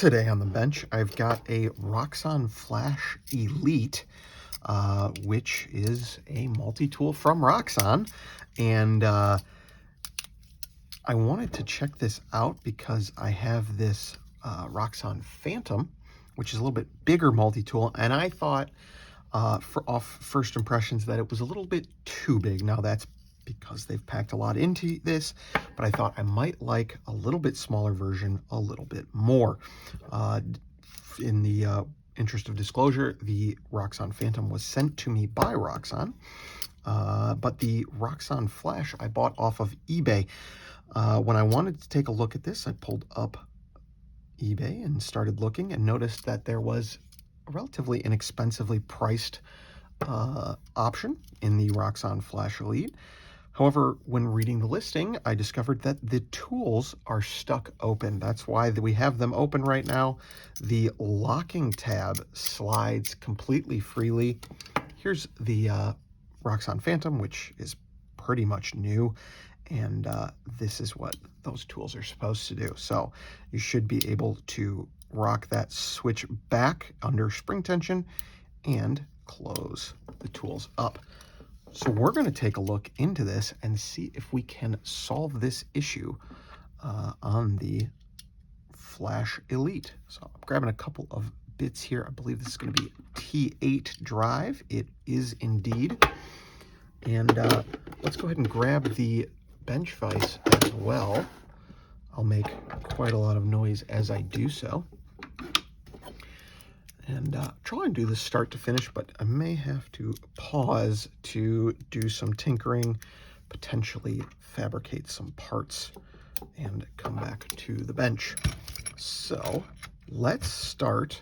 Today on the bench, I've got a Roxon Flash Elite, which is a multi-tool from Roxon. And I wanted to check this out because I have this Roxon Phantom, which is a little bit bigger multi-tool. And I thought, off first impressions, that it was a little bit too big. Now, that's because they've packed a lot into this, but I thought I might like a little bit smaller version a little bit more. In the interest of disclosure, the Roxon Phantom was sent to me by Roxon, but the Roxon Flash I bought off of eBay. When I wanted to take a look at this, I pulled up eBay and started looking and noticed that there was a relatively inexpensively priced option in the Roxon Flash Elite. However, when reading the listing, I discovered that the tools are stuck open. That's why we have them open right now. The locking tab slides completely freely. Here's the Roxon Phantom, which is pretty much new. And this is what those tools are supposed to do. So you should be able to rock that switch back under spring tension and close the tools up. So we're going to take a look into this and see if we can solve this issue on the Flash Elite. So I'm grabbing a couple of bits here. I believe this is going to be T8 drive. It is indeed. And let's go ahead and grab the bench vise as well. I'll make quite a lot of noise as I do so. And try and do this start to finish, but I may have to pause to do some tinkering, potentially fabricate some parts, and come back to the bench. So let's start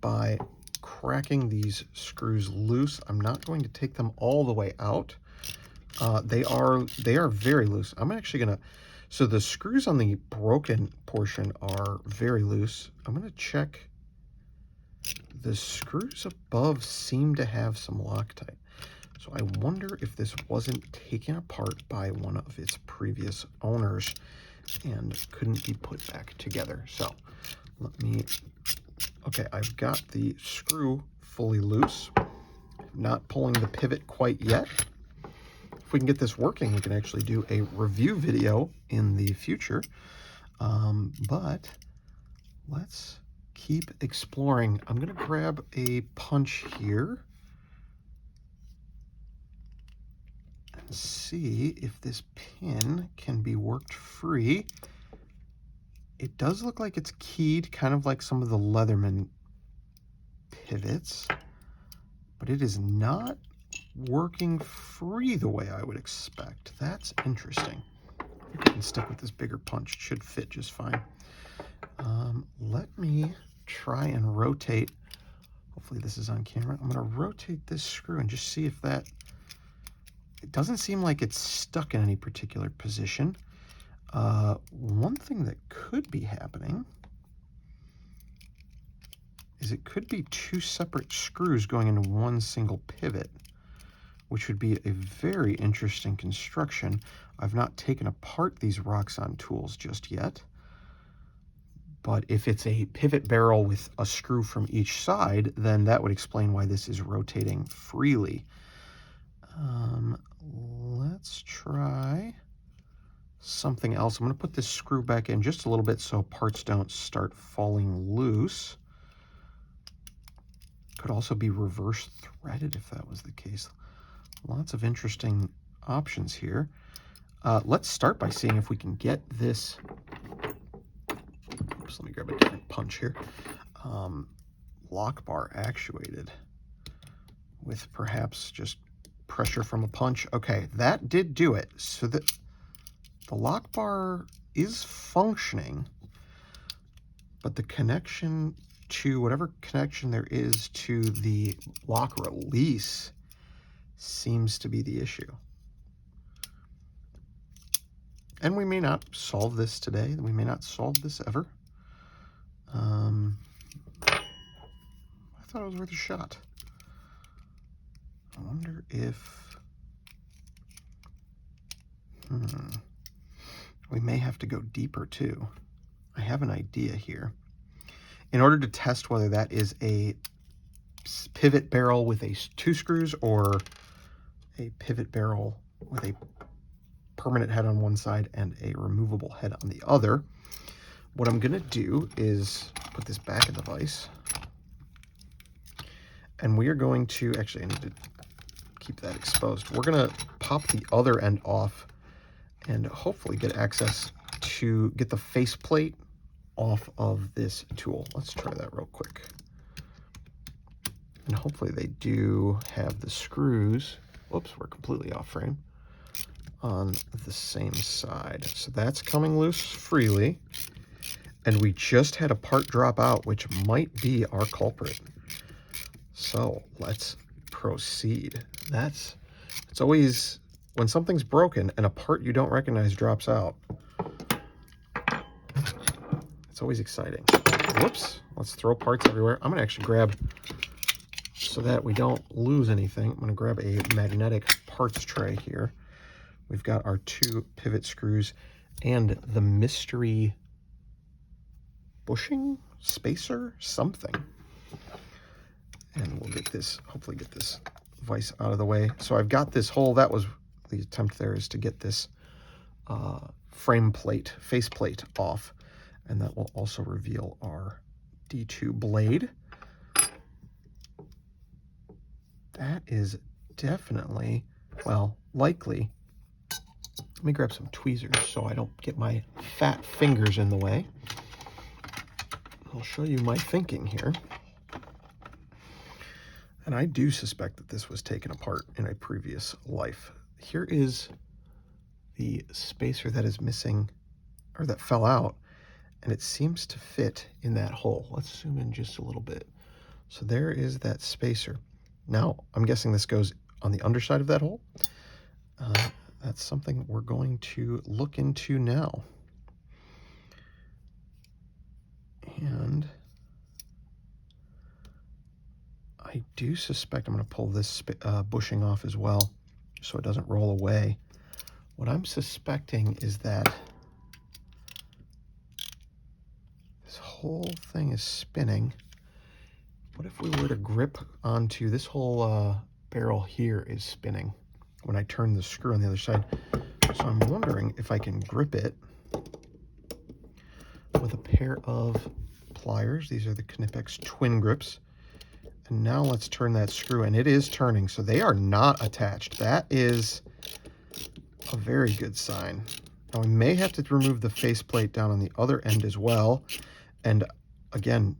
by cracking these screws loose. I'm not going to take them all the way out. They are very loose. I'm actually gonna, so the screws on the broken portion are very loose. I'm gonna check. The screws above seem to have some Loctite. So I wonder if this wasn't taken apart by one of its previous owners and couldn't be put back together. So okay, I've got the screw fully loose. Not pulling the pivot quite yet. If we can get this working, we can actually do a review video in the future. But let's keep exploring. I'm going to grab a punch here and see if this pin can be worked free. It does look like it's keyed, kind of like some of the Leatherman pivots, but it is not working free the way I would expect. That's interesting. I can stick with this bigger punch. It should fit just fine. Let me try and rotate. Hopefully this is on camera. I'm going to rotate this screw and just see if that, it doesn't seem like it's stuck in any particular position. One thing that could be happening is it could be two separate screws going into one single pivot, which would be a very interesting construction. I've not taken apart these Roxon tools just yet. But if it's a pivot barrel with a screw from each side, then that would explain why this is rotating freely. Let's try something else. I'm going to put this screw back in just a little bit so parts don't start falling loose. Could also be reverse threaded if that was the case. Lots of interesting options here. Let's start by seeing if we can get this. Oops, let me grab a different punch here. Lock bar actuated with perhaps just pressure from a punch. Okay, that did do it. So that the lock bar is functioning, but the connection to whatever connection there is to the lock release seems to be the issue. And we may not solve this today. We may not solve this ever. I thought it was worth a shot. I wonder if we may have to go deeper too. I have an idea here. in order to test whether that is a pivot barrel with 2 screws or a pivot barrel with a permanent head on one side and a removable head on the other, what I'm going to do is put this back in the vise, and we are going to, actually I need to keep that exposed. We're going to pop the other end off and hopefully get access to get the faceplate off of this tool. Let's try that real quick. And hopefully they do have the screws, whoops, we're completely off frame, on the same side. So that's coming loose freely. And we just had a part drop out, which might be our culprit. So let's proceed. It's always, when something's broken and a part you don't recognize drops out, it's always exciting. Whoops, let's throw parts everywhere. I'm gonna actually grab, so that we don't lose anything, I'm gonna grab a magnetic parts tray here. We've got our 2 pivot screws and the mystery bushing, spacer, something. And we'll get this, hopefully get this vise out of the way. So I've got this hole, that was the attempt there, is to get this frame plate, face plate off. And that will also reveal our D2 blade. That is definitely, well, likely. Let me grab some tweezers so I don't get my fat fingers in the way. I'll show you my thinking here. And I do suspect that this was taken apart in a previous life. Here is the spacer that is missing, or that fell out, and it seems to fit in that hole. Let's zoom in just a little bit. So there is that spacer. Now, I'm guessing this goes on the underside of that hole. That's something we're going to look into now. And I do suspect I'm going to pull this bushing off as well, so it doesn't roll away. What I'm suspecting is that this whole thing is spinning. What if we were to grip onto this whole barrel here is spinning when I turn the screw on the other side. So I'm wondering if I can grip it with a pair of pliers. These are the Knipex twin grips. And now let's turn that screw, and it is turning, so they are not attached. That is a very good sign. Now we may have to remove the faceplate down on the other end as well. And again,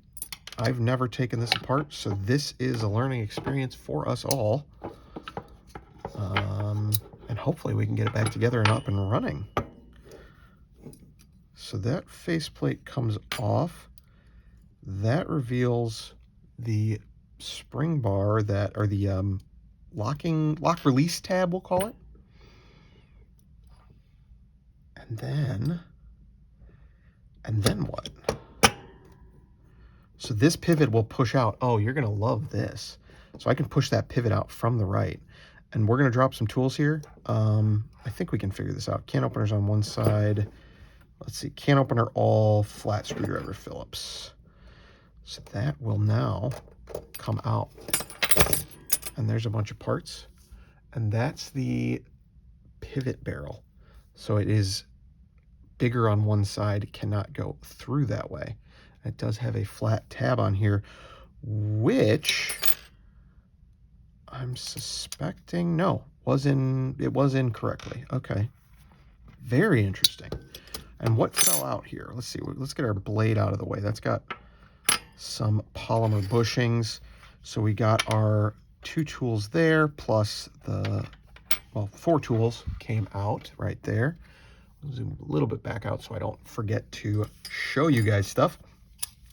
I've never taken this apart, so this is a learning experience for us all. And hopefully we can get it back together and up and running. So that faceplate comes off. That reveals the spring bar that, or the lock release tab, we'll call it. And then what? So this pivot will push out. Oh, you're gonna love this. So I can push that pivot out from the right. And we're gonna drop some tools here. I think we can figure this out. Can openers on one side. Let's see, can opener all flat screwdriver Phillips. So that will now come out. And there's a bunch of parts. And that's the pivot barrel. So it is bigger on one side, it cannot go through that way. It does have a flat tab on here, which I'm suspecting, no, it was incorrectly. Okay, very interesting. And what fell out here? Let's see, let's get our blade out of the way. That's got some polymer bushings. So we got our 2 tools there, plus the, well, 4 tools came out right there. I'll zoom a little bit back out so I don't forget to show you guys stuff.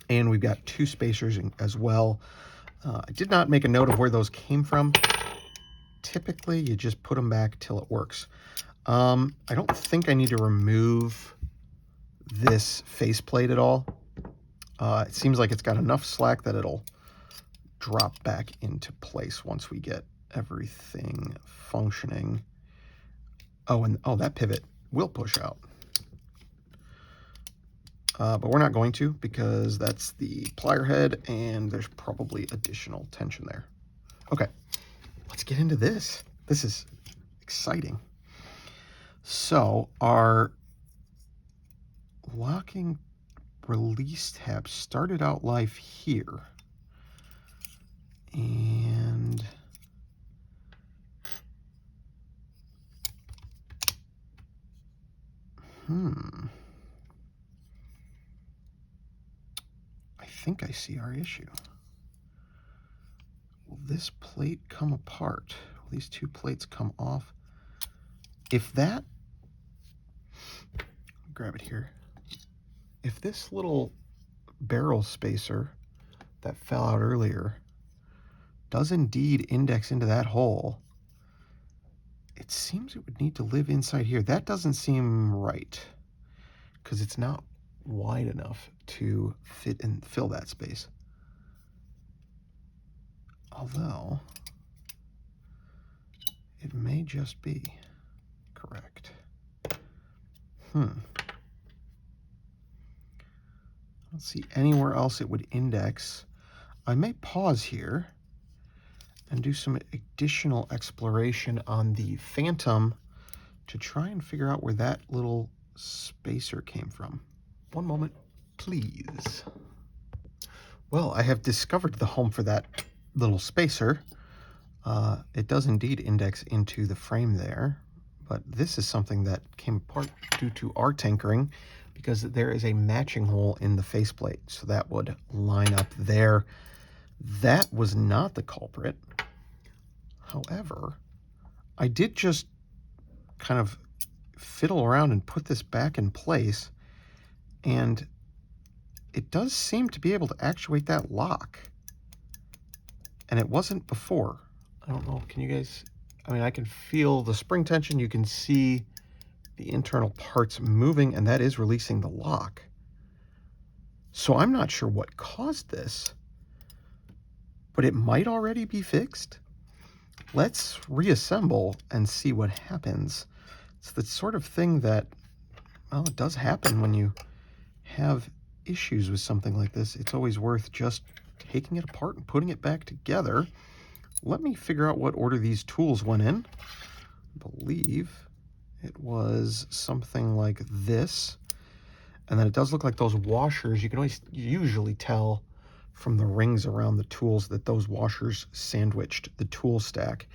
And we've got 2 spacers as well. I did not make a note of where those came from. Typically, you just put them back till it works. I don't think I need to remove this faceplate at all. It seems like it's got enough slack that it'll drop back into place once we get everything functioning. Oh, and that pivot will push out. but we're not going to because that's the plier head and there's probably additional tension there. Okay, let's get into this. This is exciting. So our locking release tab started out life here. And I think I see our issue. Will this plate come apart? Will these two plates come off? If that, grab it here. If this little barrel spacer that fell out earlier does indeed index into that hole, it seems it would need to live inside here. That doesn't seem right because it's not wide enough to fit and fill that space. Although it may just be correct. I don't see anywhere else it would index. I may pause here and do some additional exploration on the Phantom to try and figure out where that little spacer came from. One moment, please. Well, I have discovered the home for that little spacer. It does indeed index into the frame there, but this is something that came apart due to our tinkering because there is a matching hole in the faceplate, so that would line up there. That was not the culprit. However, I did just kind of fiddle around and put this back in place, and it does seem to be able to actuate that lock. And it wasn't before. I don't know, can you guys, I mean, I can feel the spring tension. You can see the internal parts moving, and that is releasing the lock. So I'm not sure what caused this, but it might already be fixed. Let's reassemble and see what happens. It's the sort of thing that, well, it does happen when you have issues with something like this. It's always worth just taking it apart and putting it back together. Let me figure out what order these tools went in. I believe it was something like this. And then it does look like those washers, you can always usually tell from the rings around the tools that those washers sandwiched the tool stack.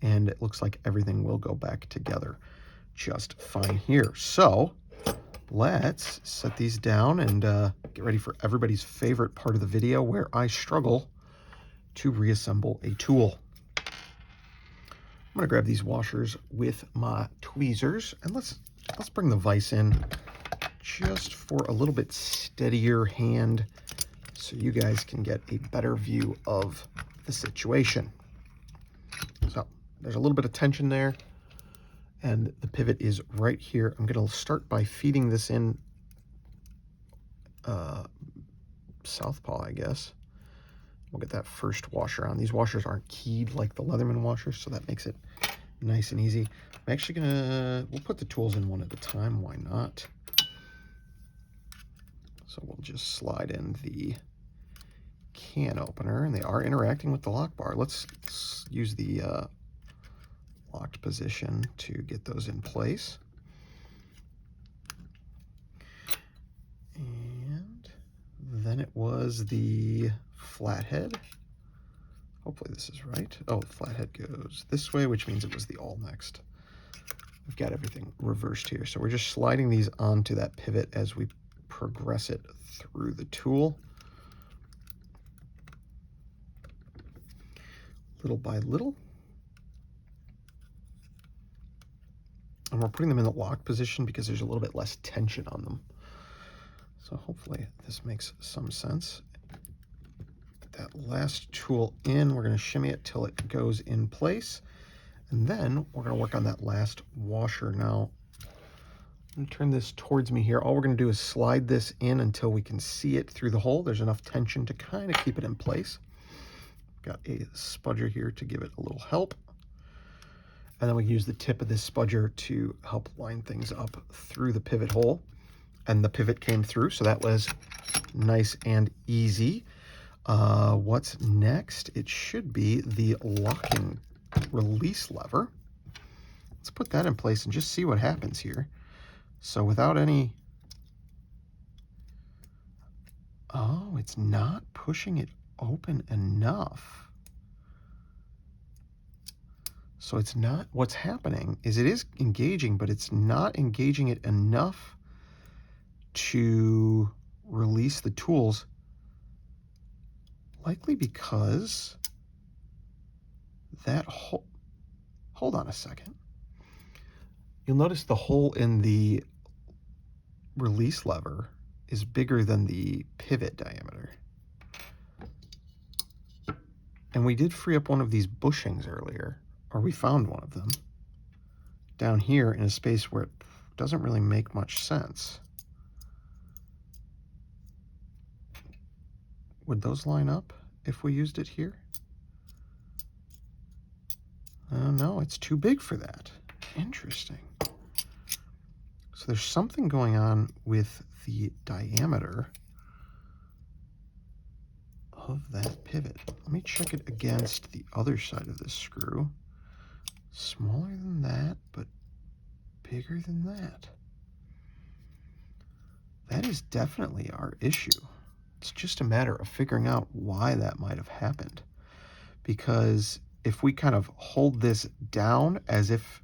And it looks like everything will go back together just fine here. So let's set these down and get ready for everybody's favorite part of the video where I struggle to reassemble a tool. I'm gonna grab these washers with my tweezers and let's bring the vise in just for a little bit steadier hand so you guys can get a better view of the situation. So there's a little bit of tension there and the pivot is right here. I'm gonna start by feeding this in southpaw, I guess. We'll get that first washer on. These washers aren't keyed like the Leatherman washers, so that makes it nice and easy. I'm actually we'll put the tools in one at a time, why not? So we'll just slide in the can opener, and they are interacting with the lock bar. Let's use the locked position to get those in place. And then it was the flathead. Hopefully this is right. Oh, the flathead goes this way, which means it was the all next. We've got everything reversed here. So we're just sliding these onto that pivot as we progress it through the tool. Little by little. And we're putting them in the lock position because there's a little bit less tension on them. So hopefully this makes some sense. Put that last tool in, we're gonna shimmy it till it goes in place. And then we're gonna work on that last washer. Now, I'm gonna turn this towards me here. All we're gonna do is slide this in until we can see it through the hole. There's enough tension to kind of keep it in place. Got a spudger here to give it a little help. And then we can use the tip of this spudger to help line things up through the pivot hole. and the pivot came through, so that was nice and easy. What's next? It should be the locking release lever. Let's put that in place and just see what happens here. So without any... Oh, it's not pushing it open enough. So it's not... What's happening is it is engaging, but it's not engaging it enough to release the tools. Likely because that hole... Hold on a second. You'll notice the hole in the release lever is bigger than the pivot diameter. And we did free up one of these bushings earlier, or we found one of them down here in a space where it doesn't really make much sense. Would those line up if we used it here? No, it's too big for that. Interesting. So there's something going on with the diameter of that pivot. Let me check it against the other side of this screw. Smaller than that, but bigger than that. That is definitely our issue. It's just a matter of figuring out why that might have happened. Because if we kind of hold this down as if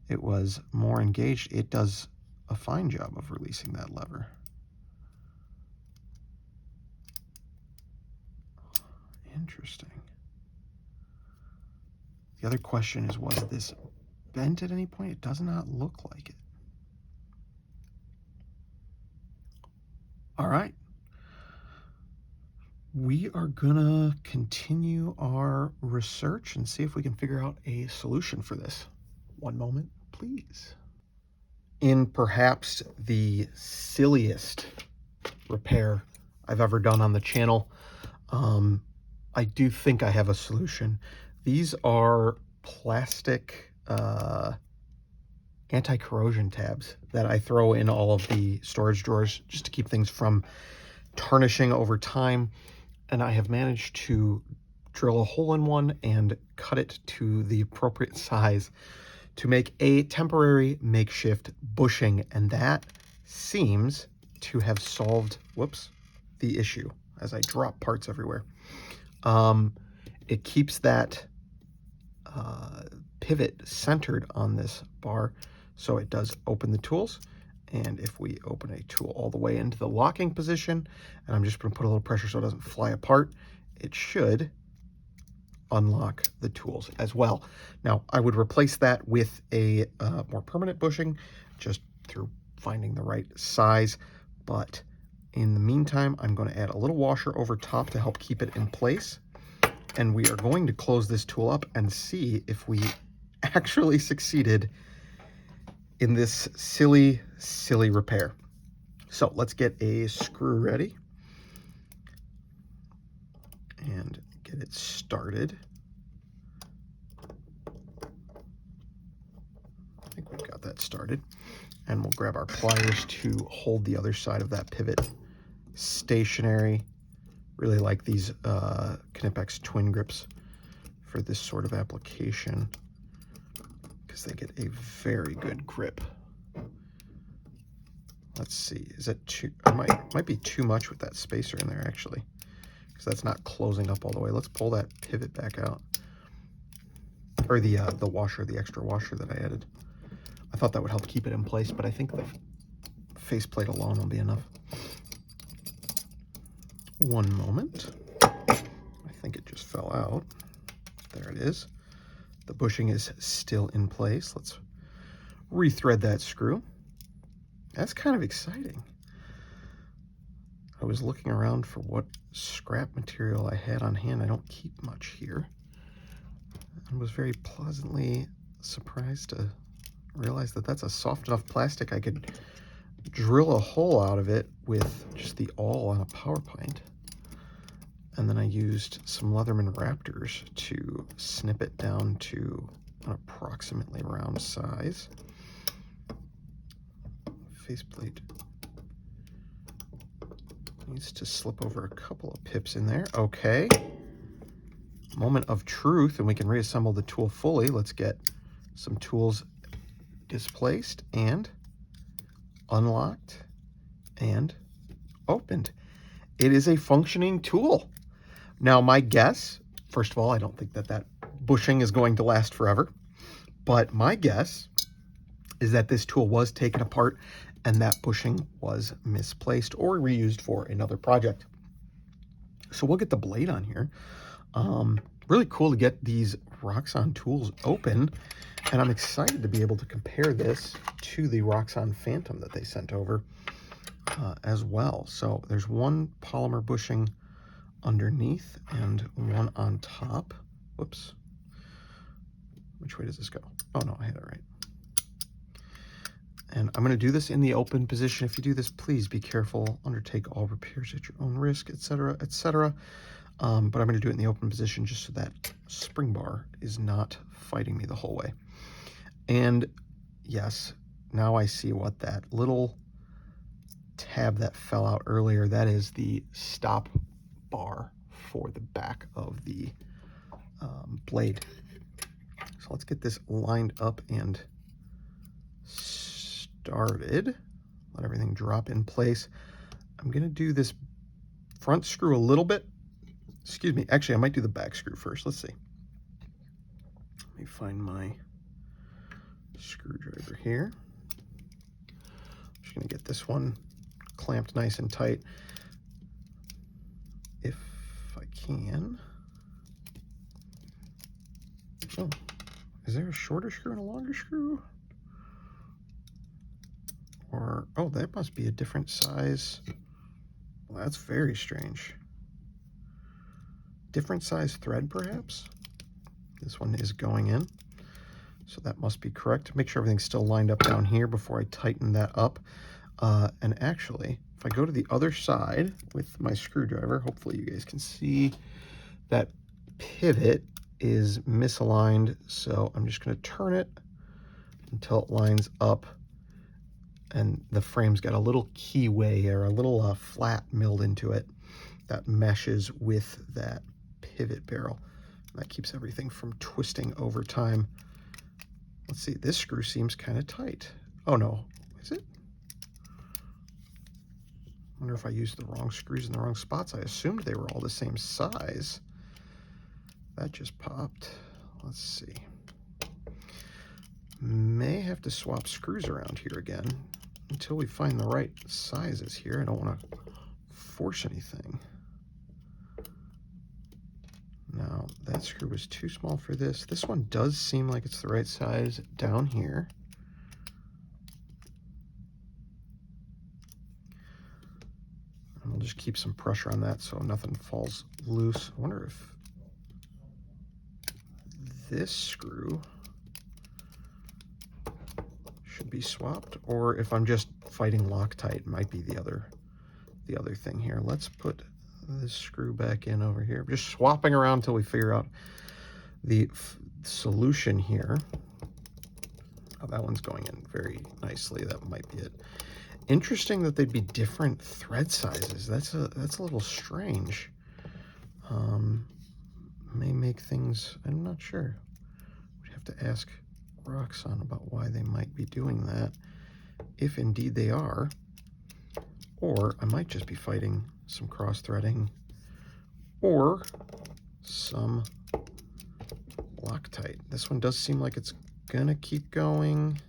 it was more engaged, it does a fine job of releasing that lever. Interesting. The other question is, was this bent at any point? It does not look like it. All right. We are gonna continue our research and see if we can figure out a solution for this. One moment, please. In perhaps the silliest repair I've ever done on the channel, I do think I have a solution. These are plastic anti-corrosion tabs that I throw in all of the storage drawers just to keep things from tarnishing over time. And I have managed to drill a hole in one and cut it to the appropriate size to make a temporary makeshift bushing. And that seems to have solved, the issue as I drop parts everywhere. It keeps that pivot centered on this bar, so it does open the tools. And if we open a tool all the way into the locking position, and I'm just going to put a little pressure so it doesn't fly apart, it should unlock the tools as well. Now, I would replace that with a more permanent bushing just through finding the right size. But in the meantime, I'm going to add a little washer over top to help keep it in place. And we are going to close this tool up and see if we actually succeeded in this silly repair. So let's get a screw ready and get it started. I think we've got that started. And we'll grab our pliers to hold the other side of that pivot stationary. Really like these Knipex twin grips for this sort of application because they get a very good grip. Let's see, is it too, might be too much with that spacer in there actually, because that's not closing up all the way. Let's pull that pivot back out, or the washer, the extra washer that I added. I thought that would help keep it in place, but I think the faceplate alone will be enough. One moment. I think it just fell out. There it is. The bushing is still in place. Let's rethread that screw. That's kind of exciting. I was looking around for what scrap material I had on hand. I don't keep much here. I was very pleasantly surprised to realize that that's a soft enough plastic I could drill a hole out of it with just the awl on a power pint. And then I used some Leatherman Raptors to snip it down to an approximately round size. Faceplate Needs to slip over a couple of pips in there. Okay. Moment of truth, and we can reassemble the tool fully. Let's get some tools displaced and unlocked and opened. It is a functioning tool. Now, my guess, first of all, I don't think that bushing is going to last forever, but my guess is that this tool was taken apart and that bushing was misplaced or reused for another project. So we'll get the blade on here. Really cool to get these Roxon tools open, and I'm excited to be able to compare this to the Roxon Phantom that they sent over as well. So there's one polymer bushing underneath and one on top. Whoops. Which way does this go? Oh no, I had it right. And I'm going to do this in the open position. If you do this, please be careful. Undertake all repairs at your own risk, etc., etc. But I'm going to do it in the open position just so that spring bar is not fighting me the whole way. And yes, now I see what that little tab that fell out earlier, that is the stop bar for the back of the blade. So let's get this lined up and started. Let everything drop in place. I'm going to do this front screw a little bit. Excuse me. Actually, I might do the back screw first. Let's see. Let me find my screwdriver here. I'm just going to get this one clamped nice and tight if I can. Oh, is there a shorter screw and a longer screw? Or, oh, that must be a different size. Well, that's very strange. Different size thread, perhaps? This one is going in, so that must be correct. Make sure everything's still lined up down here before I tighten that up. And actually, if I go to the other side with my screwdriver, hopefully you guys can see that pivot is misaligned, so I'm just going to turn it until it lines up. And the frame's got a little keyway or a little flat milled into it that meshes with that pivot barrel. That keeps everything from twisting over time. Let's see, this screw seems kind of tight. Oh no, is it? I wonder if I used the wrong screws in the wrong spots. I assumed they were all the same size. That just popped. Let's see. May have to swap screws around here again until we find the right sizes here. I don't want to force anything. Now, that screw was too small for this. This one does seem like it's the right size down here. And we'll just keep some pressure on that so nothing falls loose. I wonder if this screw should be swapped, or if I'm just fighting Loctite, might be the other thing here. Let's put this screw back in over here. Just swapping around until we figure out the solution here. Oh, that one's going in very nicely. That might be it. Interesting that they'd be different thread sizes. That's a little strange. May make things, I'm not sure. We'd have to ask Roxon about why they might be doing that, if indeed they are. Or I might just be fighting some cross-threading or some Loctite. This one does seem like it's gonna keep going.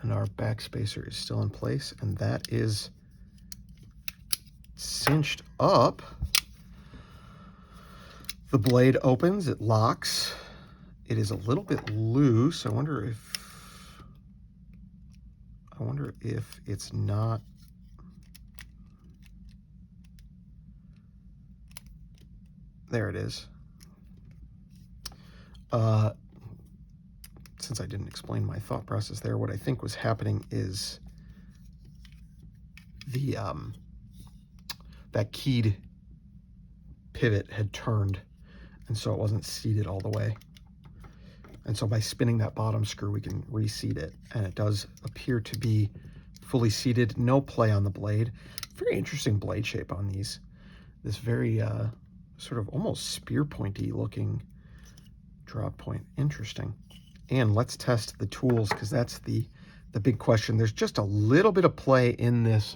And our back spacer is still in place, and that is cinched up. The blade opens, it locks. It is a little bit loose. I wonder if it's not. There it is. Since I didn't explain my thought process there, what I think was happening is the that keyed pivot had turned, and so it wasn't seated all the way. And so by spinning that bottom screw, we can reseat it, and it does appear to be fully seated, no play on the blade. Very interesting blade shape on these. This very sort of almost spear pointy looking drop point. Interesting. And let's test the tools, because that's the big question. There's just a little bit of play in this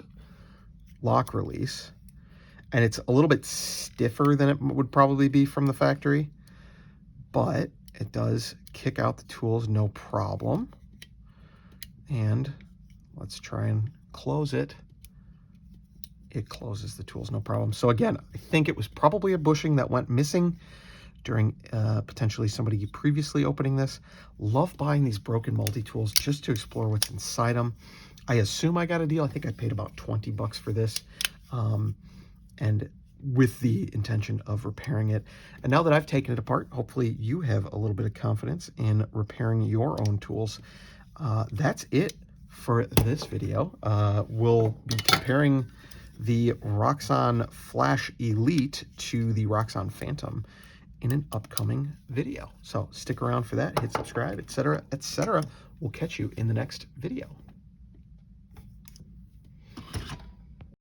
lock release, and it's a little bit stiffer than it would probably be from the factory, but it does kick out the tools no problem. And let's try and close it. It closes the tools no problem. So again, I think it was probably a bushing that went missing during potentially somebody previously opening this. Love buying these broken multi-tools just to explore what's inside them. I assume I got a deal. I think I paid about 20 bucks for this, and with the intention of repairing it. And now that I've taken it apart, hopefully you have a little bit of confidence in repairing your own tools. That's it for this video. We'll be comparing the Roxon Flash Elite to the Roxon Phantom in an upcoming video. So stick around for that, hit subscribe, etc., etc. We'll catch you in the next video.